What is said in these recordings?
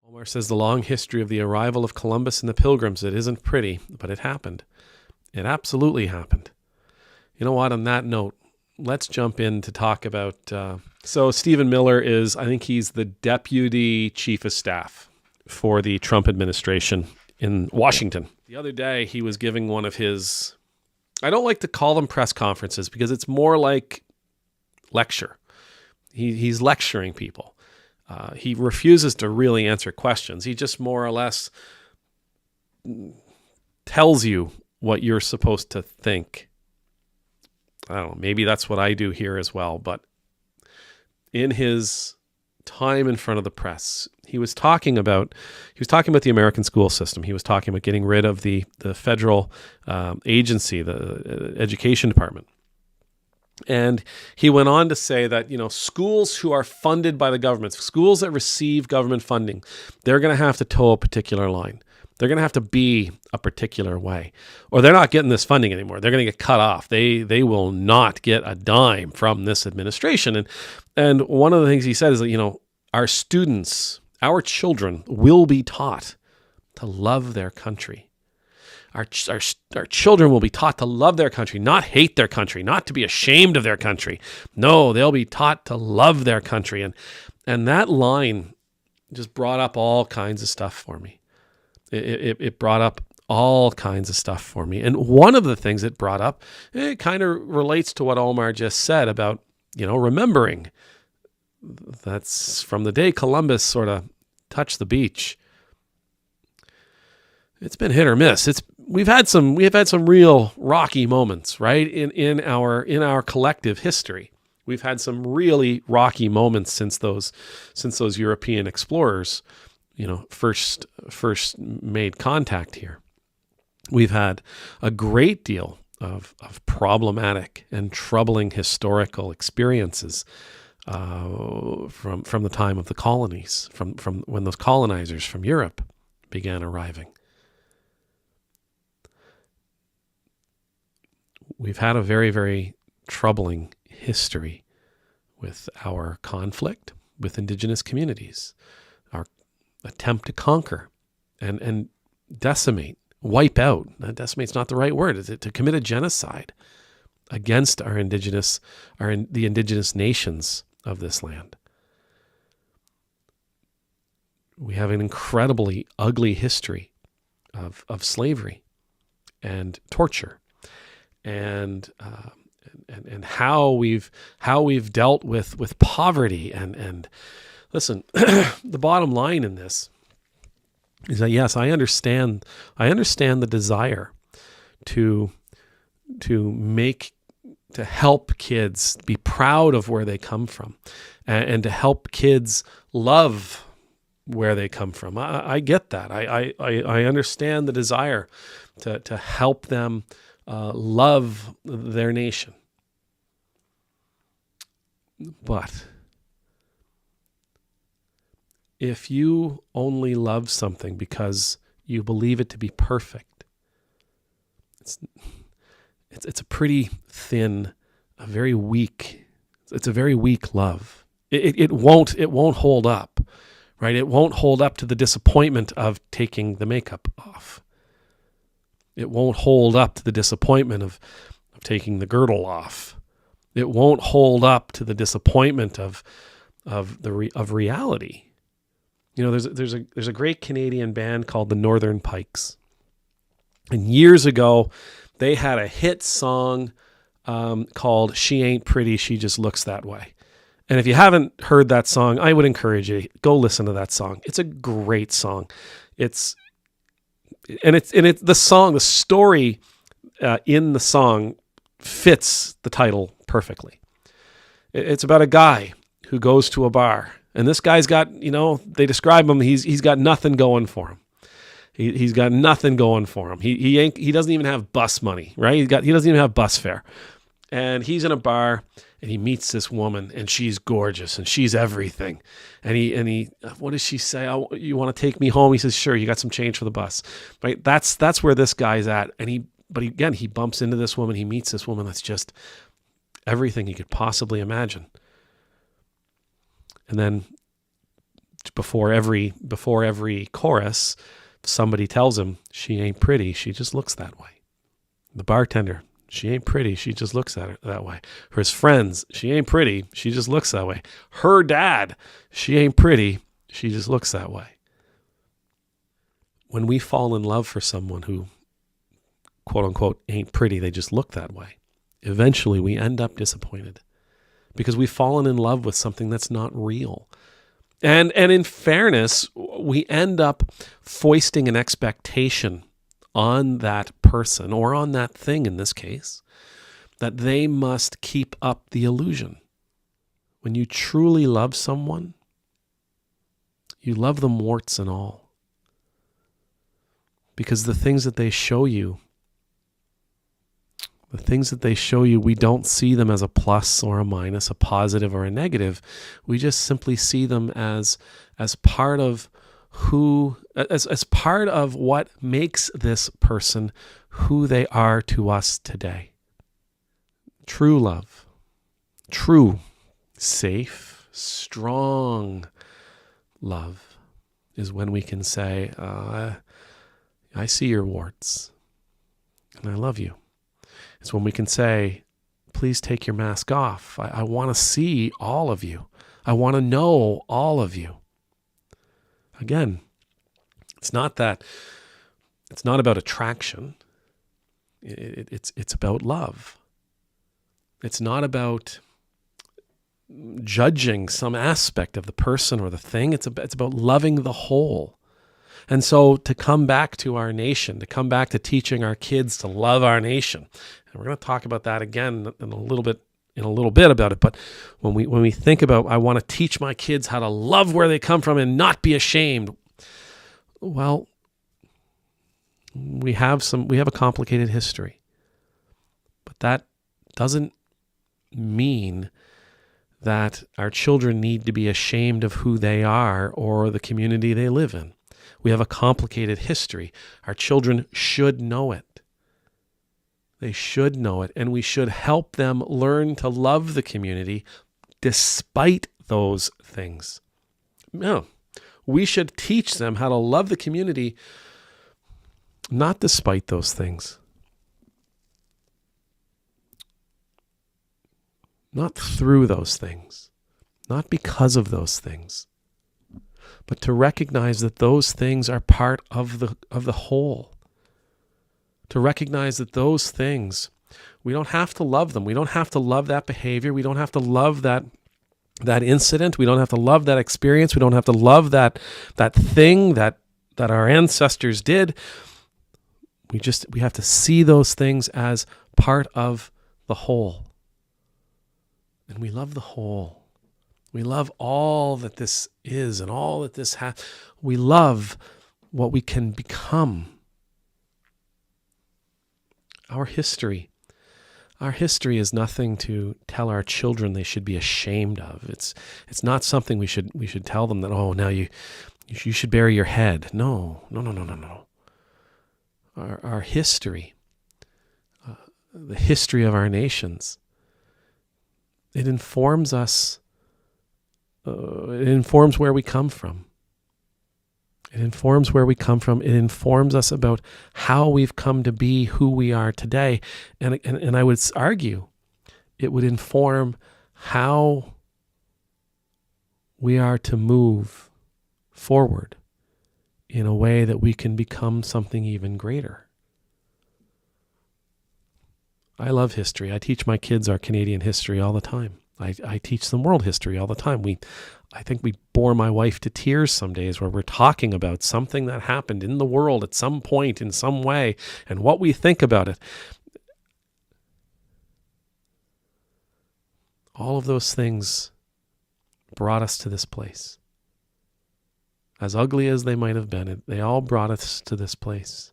Omar says the long history of the arrival of Columbus and the Pilgrims, it isn't pretty, but it happened. It absolutely happened. You know what? On that note, let's jump in to talk about... So Stephen Miller is, I think he's the Deputy Chief of Staff for the Trump administration in Washington. The other day, he was giving one of his... I don't like to call them press conferences because it's more like lecture. He's lecturing people. He refuses to really answer questions. He just more or less tells you what you're supposed to think. I don't know, maybe that's what I do here as well. But in his time in front of the press, he was talking about the American school system. He was talking about getting rid of the federal agency, the education department. And he went on to say that, schools who are funded by the government, schools that receive government funding, they're going to have to toe a particular line. They're going to have to be a particular way, or they're not getting this funding anymore. They're going to get cut off. They will not get a dime from this administration. And one of the things he said is that, our students, our children will be taught to love their country. Our children will be taught to love their country, not hate their country, not to be ashamed of their country. No, they'll be taught to love their country. And that line just brought up all kinds of stuff for me. It brought up all kinds of stuff for me. And one of the things it brought up, it kind of relates to what Omar just said about, remembering. That's from the day Columbus sort of touched the beach. It's been hit or miss. We've had some real rocky moments, right? In our collective history. We've had some really rocky moments since those European explorers, first made contact here. We've had a great deal of problematic and troubling historical experiences from the time of the colonies, from when those colonizers from Europe began arriving. We've had a very, very troubling history with our conflict with Indigenous communities, our attempt to conquer and decimate, wipe out. Decimate's not the right word. Is it to commit a genocide against the indigenous nations of this land? We have an incredibly ugly history of slavery and torture. And how we've dealt with poverty and listen, the bottom line in this is that yes, I understand the desire to help kids be proud of where they come from and to help kids love where they come from. I get that. I understand the desire to help them love their nation. But if you only love something because you believe it to be perfect, it's a pretty thin, a very weak love. It won't hold up, right? It won't hold up to the disappointment of taking the makeup off. It won't hold up to the disappointment of taking the girdle off. It won't hold up to the disappointment of reality. There's a great Canadian band called the Northern Pikes, and years ago they had a hit song called "She Ain't Pretty, She Just Looks That Way." And if you haven't heard that song, I would encourage you go listen to that song. It's a great song. The story in the song fits the title perfectly. It's about a guy who goes to a bar, and this guy's got, they describe him, he's got nothing going for him. He's got nothing going for him. He doesn't even have bus money, right? He doesn't even have bus fare. And he's in a bar and he meets this woman and she's gorgeous and she's everything. And he what does she say? "Oh, you want to take me home?" He says, "Sure, you got some change for the bus." Right? That's where this guy's at. And he bumps into this woman, he meets this woman that's just everything he could possibly imagine. And then before every chorus, somebody tells him, she ain't pretty, she just looks that way. The bartender, she ain't pretty, she just looks at her that way. His friends, she ain't pretty, she just looks that way. Her dad, she ain't pretty, she just looks that way. When we fall in love for someone who, quote unquote, ain't pretty, they just look that way, eventually we end up disappointed because we've fallen in love with something that's not real. And in fairness, we end up foisting an expectation on that person, or on that thing in this case, that they must keep up the illusion. When you truly love someone, you love them warts and all. Because the things that they show you, we don't see them as a plus or a minus, a positive or a negative. We just simply see them as part of as part of what makes this person who they are to us today. True love, true, safe, strong love is when we can say, I see your warts and I love you. It's when we can say, please take your mask off. I want to see all of you. I want to know all of you. Again, it's not about attraction. It's about love. It's not about judging some aspect of the person or the thing. It's about loving the whole. And so to come back to our nation, to come back to teaching our kids to love our nation, and we're going to talk about that again in a little bit about it. But when we think about, I want to teach my kids how to love where they come from and not be ashamed. Well, we have a complicated history, but that doesn't mean that our children need to be ashamed of who they are or the community they live in. We have a complicated history. Our children should know it. They should know it, and we should help them learn to love the community despite those things. No, we should teach them how to love the community not despite those things. Not through those things. Not because of those things. But to recognize that those things are part of the whole. To recognize that those things, we don't have to love them. We don't have to love that behavior. We don't have to love that incident. We don't have to love that experience. We don't have to love that thing that our ancestors did. We have to see those things as part of the whole. And we love the whole. We love all that this is and all that this has. We love what we can become. Our history is nothing to tell our children they should be ashamed of. It's not something we should tell them that, oh, now you should bury your head. No. Our history, the history of our nations, it informs us. It informs where we come from. It informs where we come from. It informs us about how we've come to be who we are today. And I would argue it would inform how we are to move forward in a way that we can become something even greater. I love history. I teach my kids our Canadian history all the time. I teach them world history all the time. I think we bore my wife to tears some days where we're talking about something that happened in the world at some point in some way and what we think about it. All of those things brought us to this place. As ugly as they might have been, they all brought us to this place.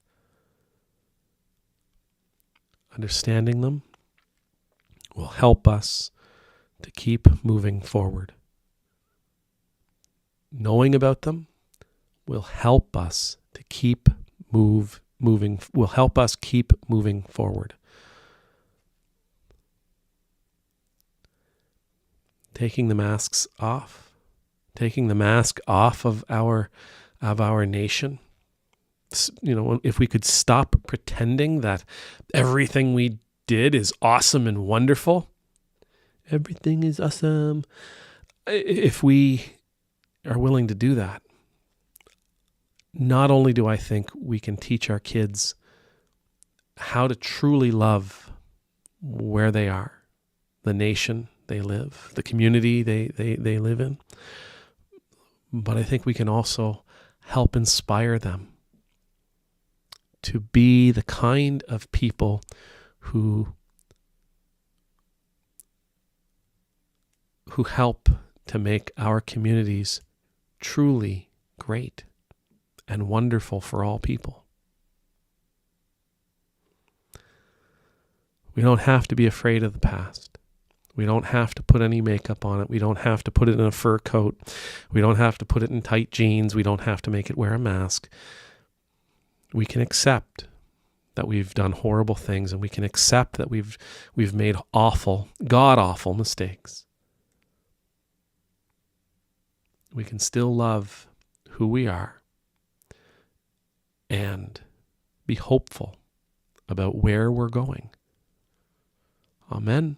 Understanding them will help us to keep moving forward. Knowing about them will help us to keep moving forward. Taking the masks off, taking the mask off of our nation. If we could stop pretending that everything we did is awesome and wonderful. Everything is awesome. If we are willing to do that, not only do I think we can teach our kids how to truly love where they are, the nation they live, the community they live in, but I think we can also help inspire them to be the kind of people who help to make our communities truly great and wonderful for all people. We don't have to be afraid of the past. We don't have to put any makeup on it. We don't have to put it in a fur coat. We don't have to put it in tight jeans. We don't have to make it wear a mask. We can accept that we've done horrible things, and we can accept that we've made awful, god-awful mistakes. We can still love who we are and be hopeful about where we're going. Amen.